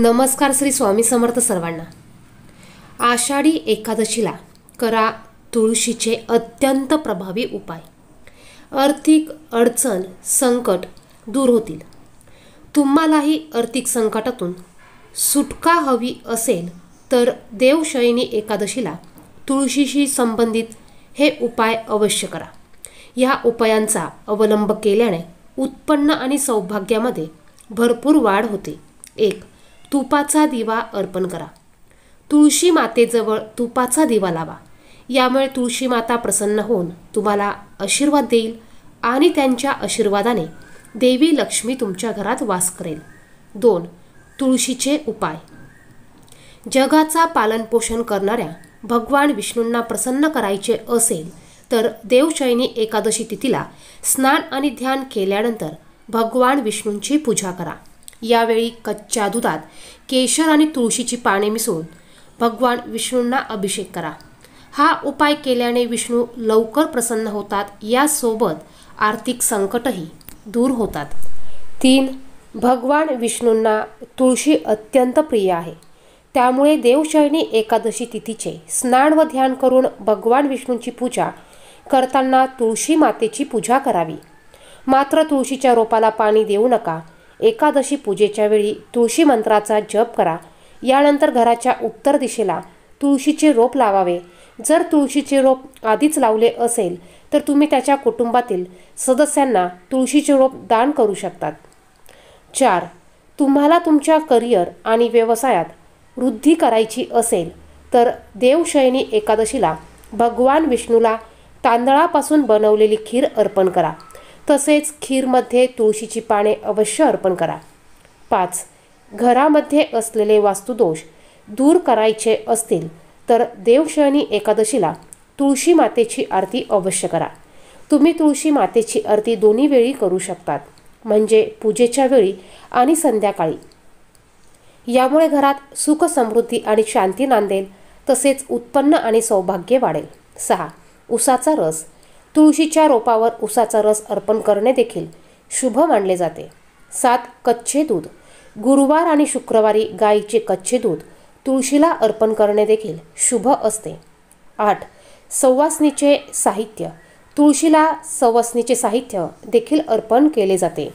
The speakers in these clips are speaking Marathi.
नमस्कार श्री स्वामी समर्थ सर्वांना। आषाढी एकादशीला करा तुळशीचे अत्यंत प्रभावी उपाय। आर्थिक अडचण संकट दूर होतील। तुम्हालाही आर्थिक संकटातून सुटका हवी असेल तर देवशयनी एकादशीला तुळशीशी संबंधित हे उपाय अवश्य करा। या उपायांचा अवलंब केल्याने उत्पन्न आणि सौभाग्यामध्ये भरपूर वाढ होते। 1. तुपाचा दिवा अर्पण करा। तुळशी मातेजवळ तुपाचा दिवा लावा। यामुळे तुळशी माता प्रसन्न होऊन तुम्हाला आशीर्वाद देईल आणि त्यांच्या आशीर्वादाने देवी लक्ष्मी तुमच्या घरात वास करेल। 2. तुळशीचे उपाय। जगाचा पालनपोषण करणाऱ्या भगवान विष्णूंना प्रसन्न करायचे असेल तर देवशयनी एकादशी तिथीला स्नान आणि ध्यान केल्यानंतर भगवान विष्णूंची पूजा करा। यावेळी कच्च्या दुधात केशर आणि तुळशीची पाने मिसळून भगवान विष्णूंना अभिषेक करा। हा उपाय केल्याने विष्णू लवकर प्रसन्न होतात, यासोबत आर्थिक संकटही दूर होतात। 3. भगवान विष्णूंना तुळशी अत्यंत प्रिय आहे, त्यामुळे देवशयनी एकादशी तिथीचे स्नान व ध्यान करून भगवान विष्णूंची पूजा करताना तुळशी मातेची पूजा करावी। मात्र तुळशीच्या रोपाला पाणी देऊ नका। एकादशी पूजेच्या वेळी तुळशी मंत्राचा जप करा। यानंतर घराच्या उत्तर दिशेला तुळशीचे रोप लावावे। जर तुळशीचे रोप आधीच लावले असेल तर तुम्ही त्याच्या कुटुंबातील सदस्यांना तुळशीचे रोप दान करू शकतात। 4. तुम्हाला तुमच्या करिअर आणि व्यवसायात वृद्धी करायची असेल तर देवशयनी एकादशीला भगवान विष्णूला तांदळापासून बनवलेली खीर अर्पण करा। तसेच खीरमध्ये तुळशीची पाने अवश्य अर्पण करा। 5. घरामध्ये असलेले वास्तुदोष दूर करायचे असतील तर देवशयनी एकादशीला तुळशी मातेची आरती अवश्य करा। तुम्ही तुळशी मातेची आरती दोन्ही वेळी करू शकतात, म्हणजे पूजेच्या वेळी आणि संध्याकाळी। यामुळे घरात सुख समृद्धी आणि शांती नांदेल, तसेच उत्पन्न आणि सौभाग्य वाढेल। 6. उसाचा रस। तुळशीच्या रोपावर उसाचा रस अर्पण करणे देखील शुभ मानले जाते। 7. कच्चे दूध। गुरुवार आणि शुक्रवारी गाईचे कच्चे दूध तुळशीला अर्पण करणे देखील शुभ असते। 8. सवासणीचे साहित्य। तुळशीला सवासणीचे साहित्य देखील अर्पण केले जाते।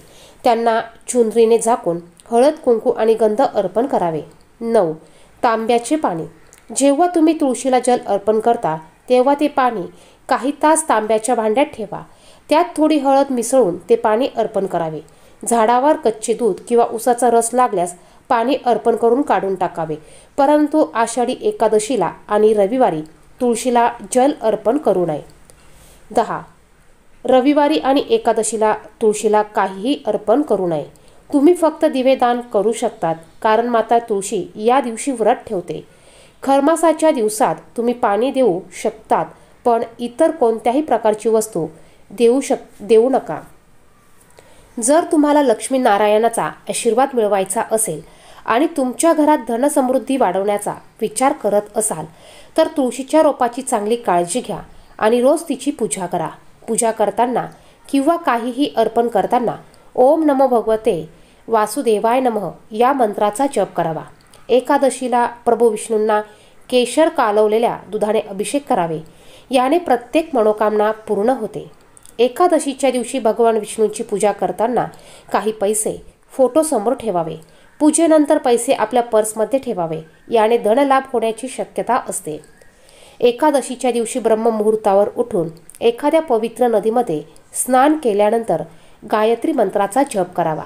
त्यांना चुनरीने झाकून हळद कुंकू आणि गंध अर्पण करावे। 9. तांब्याचे पाणी। जेव्हा तुम्ही तुळशीला जल अर्पण करता तेव्हा ते पाणी काही तास तांब्याच्या भांड्यात ठेवा। त्यात थोडी हळद मिसळून ते पाणी अर्पण करावे। झाडावर कच्चे दूध किंवा उसाचा रस लागल्यास पाणी अर्पण करून काढून टाकावे, परंतु आषाढी एकादशीला आणि रविवारी तुळशीला जल अर्पण करू नये। 10. रविवारी आणि एकादशीला तुळशीला काहीही अर्पण करू नये। तुम्ही फक्त दिवे दान करू शकतात, कारण माता तुळशी या दिवशी व्रत ठेवते। खरमासाच्या दिवसात तुम्ही पाणी देऊ शकतात, पण इतर कोणत्याही प्रकारची वस्तू देऊ नका। जर तुम्हाला लक्ष्मी नारायणाचा आशीर्वाद मिळवायचा असेल आणि तुमच्या घरात धनसमृद्धी वाढवण्याचा विचार करत असाल तर तुळशीच्या रोपाची चांगली काळजी घ्या आणि रोज तिची पूजा करा। पूजा करताना किंवा काहीही अर्पण करताना ओम नमो भगवते वासुदेवाय नमः या मंत्राचा जप करावा। एकादशीला प्रभू विष्णूंना केशर कालवलेल्या दुधाने अभिषेक करावे। याने प्रत्येक मनोकामना पूर्ण होते। एकादशीच्या दिवशी भगवान विष्णूंची पूजा करताना काही पैसे फोटोसमोर ठेवावे। पूजेनंतर पैसे आपल्या पर्समध्ये ठेवावे, याने धनलाभ होण्याची शक्यता असते। एकादशीच्या दिवशी ब्रह्ममुहूर्तावर उठून एखाद्या पवित्र नदीमध्ये स्नान केल्यानंतर गायत्री मंत्राचा जप करावा।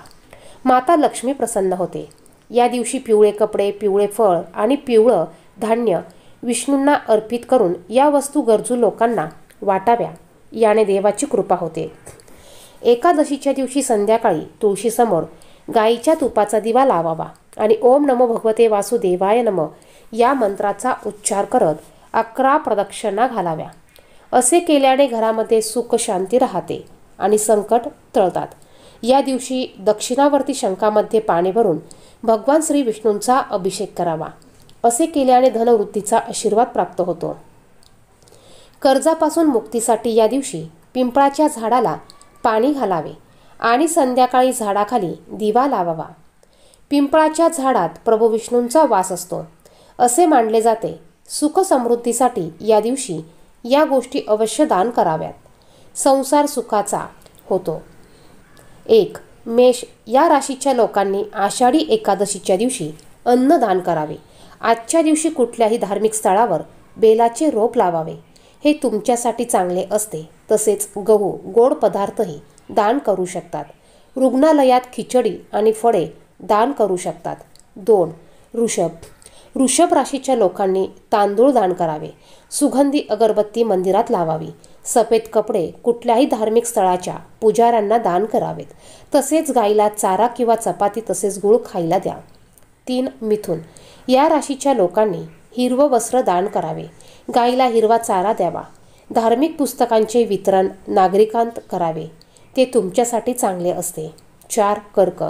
माता लक्ष्मी प्रसन्न होते। या दिवशी पिवळे कपडे, पिवळे फळ आणि पिवळं धान्य विष्णूंना अर्पित करून या वस्तू गरजू लोकांना वाटाव्या, याने देवाची कृपा होते। एकादशीच्या दिवशी संध्याकाळी तुळशीसमोर गाईच्या तुपाचा दिवा लावावा आणि ओम नमो भगवते वासुदेवाय नमः या मंत्राचा उच्चार करत 11 प्रदक्षिणा घालाव्या। असे केल्याने घरामध्ये सुख शांती राहते आणि संकट टळतात। या दिवशी दक्षिणावर्ती शंखामध्ये पाणी भरून भगवान श्री विष्णूंचा अभिषेक करावा। असे केल्याने धनवृद्धीचा आशीर्वाद प्राप्त होतो। कर्जापासून मुक्तीसाठी या दिवशी पिंपळाच्या झाडाला पाणी घालावे आणि संध्याकाळी झाडाखाली दिवा लावावा। पिंपळाच्या झाडात प्रभू विष्णूंचा वास असतो असे मानले जाते. सुख समृद्धीसाठी या दिवशी या गोष्टी अवश्य दान कराव्यात. संसार सुखाचा होतो. 1. मेष या राशीच्या लोकांनी आषाढी एकादशीच्या दिवशी अन्नदान करावे. आजच्या दिवशी कुठल्याही धार्मिक स्थळावर बेलाचे रोप लावावे. हे तुमच्यासाठी चांगले असते. तसेच गहू, गोड पदार्थही दान करू शकतात. रुग्णालयात खिचडी आणि फळे दान करू शकतात. 2. वृषभ राशीच्या लोकांनी तांदूळ दान करावे. सुगंधी अगरबत्ती मंदिरात लावावी. सफेद कपडे कुठल्याही धार्मिक स्थळाच्या पुजाऱ्यांना दान करावेत. तसेच गाईला चारा किंवा चपाती तसेच गूळ खायला द्या. 3. मिथुन या राशीच्या लोकांनी हिरवं वस्त्र दान करावे. गाईला हिरवा चारा द्यावा. धार्मिक पुस्तकांचे वितरण नागरिकांत करावे. ते तुमच्यासाठी चांगले असते. 4. कर्क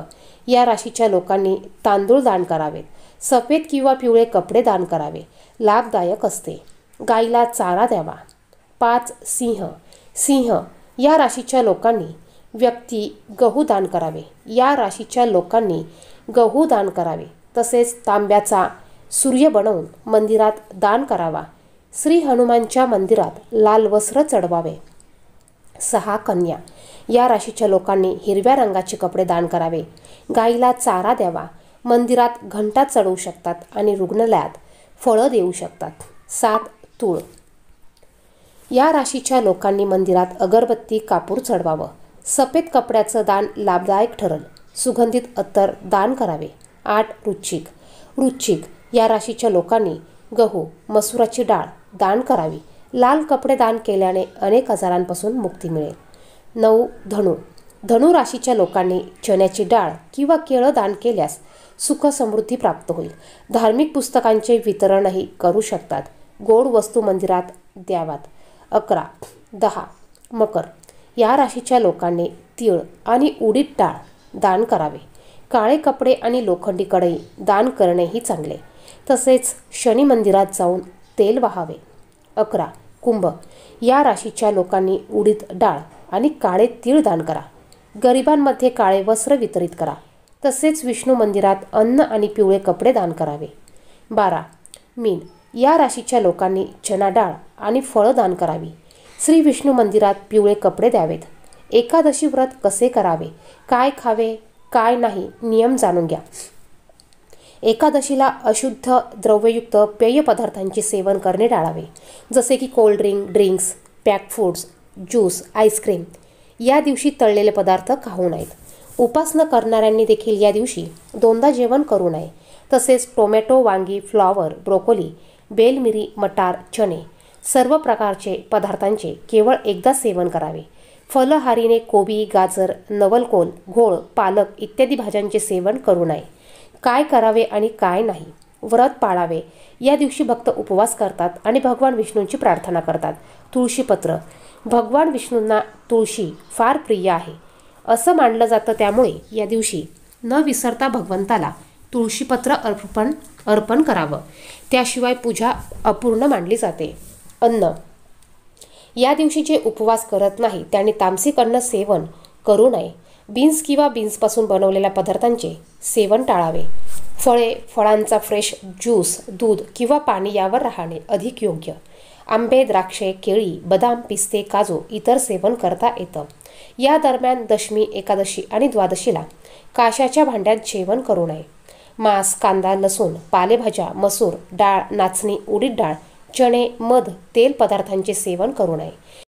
या राशीच्या लोकांनी तांदूळ दान करावेत. सफेद किंवा पिवळे कपडे दान करावे. लाभदायक असते. गाईला चारा द्यावा. 5. सिंह या राशीच्या लोकांनी गहू दान करावे. या राशीच्या लोकांनी गहू दान करावे. तसेच तांब्याचा सूर्य बनवून मंदिरात दान करावा. श्री हनुमानच्या मंदिरात लाल वस्त्र चढवावे. 6. कन्या या राशीच्या लोकांनी हिरव्या रंगाचे कपडे दान करावे. गाईला चारा द्यावा. मंदिरात घंटा चढवू शकतात आणि रुग्णालयात फळं देऊ शकतात. 7. तूळ या राशीच्या लोकांनी मंदिरात अगरबत्ती, कापूर चढवावं. सफेद कपड्याचं दान लाभदायक ठरल. सुगंधित अत्तर दान करावे. 8. वृश्चिक या राशीच्या लोकांनी गहू, मसुराची डाळ दान करावी. लाल कपडे दान केल्याने अनेक आजारांपासून मुक्ती मिळेल. 9. धनु राशीच्या लोकांनी चण्याची डाळ किंवा केळं दान केल्यास सुख समृद्धी प्राप्त होईल. धार्मिक पुस्तकांचे वितरणही करू शकतात. गोड वस्तू मंदिरात द्यावात. 10. मकर या राशीच्या लोकांनी तीळ आणि उडीद डाळ दान करावे. काळे कपडे आणि लोखंडी कढई दान करणेही चांगले. तसेच शनी मंदिरात जाऊन तेल वाहावे. 11. कुंभ या राशीच्या लोकांनी उडीद डाळ आणि काळे तीळ दान करा. गरिबांमध्ये काळे वस्त्र वितरित करा. तसेच विष्णू मंदिरात अन्न आणि पिवळे कपडे दान करावे. 12. मीन या राशीच्या लोकांनी चणा डाळ आणि फळं दान करावी. श्री विष्णू मंदिरात पिवळे कपडे द्यावेत. एकादशी व्रत कसे करावे, काय खावे, काय नाही, नियम जाणून घ्या. एकादशीला अशुद्ध द्रव्ययुक्त पेय पदार्थांचे सेवन करणे टाळावे. जसे की drinks, pack foods, juice, ice cream. या दिवशी तळलेले पदार्थ खाऊ नयेत. उपासना करणाऱ्यांनी देखील या दिवशी 2दा जेवण करू नये. तसेच टोमॅटो, वांगी, फ्लॉवर, ब्रोकोली, बेलमिरी, मटार, चणे सर्व प्रकारचे पदार्थांचे केवळ एकदा सेवन करावे. फलहारीने कोबी, गाजर, नवलकोल, घोळ, पालक इत्यादी भाज्यांचे सेवन करू नये. काय करावे आणि काय नाही. व्रत पाळावे. या दिवशी भक्त उपवास करतात आणि भगवान विष्णूंची प्रार्थना करतात. तुळशीपत्र भगवान विष्णूंना तुळशी फार प्रिय आहे असं मानलं जातं. त्यामुळे या दिवशी न विसरता भगवंताला तुळशीपत्र अर्पण करावं. त्याशिवाय पूजा अपूर्ण मानली जाते. अन्न या दिवशी जे उपवास करत नाही त्यांनी तामसिक अन्न सेवन करू नये. बीन्स किंवा बीन्सपासून बनवलेल्या पदार्थांचे सेवन टाळावे. फळांचा फ्रेश ज्यूस, दूध किंवा पाणी यावर राहणे अधिक योग्य. आंबे, द्राक्षे, केळी, बदाम, पिस्ते, काजू इतर सेवन करता येतं. या दरम्यान दशमी, एकादशी आणि द्वादशीला काशाच्या भांड्यात जेवण करू नये. मांस, कांदा, लसूण, पालेभाज्या, मसूर डाळ, नाचणी, उडीद डाळ, चणे, मध, तेल पदार्थांचे सेवन करू नये.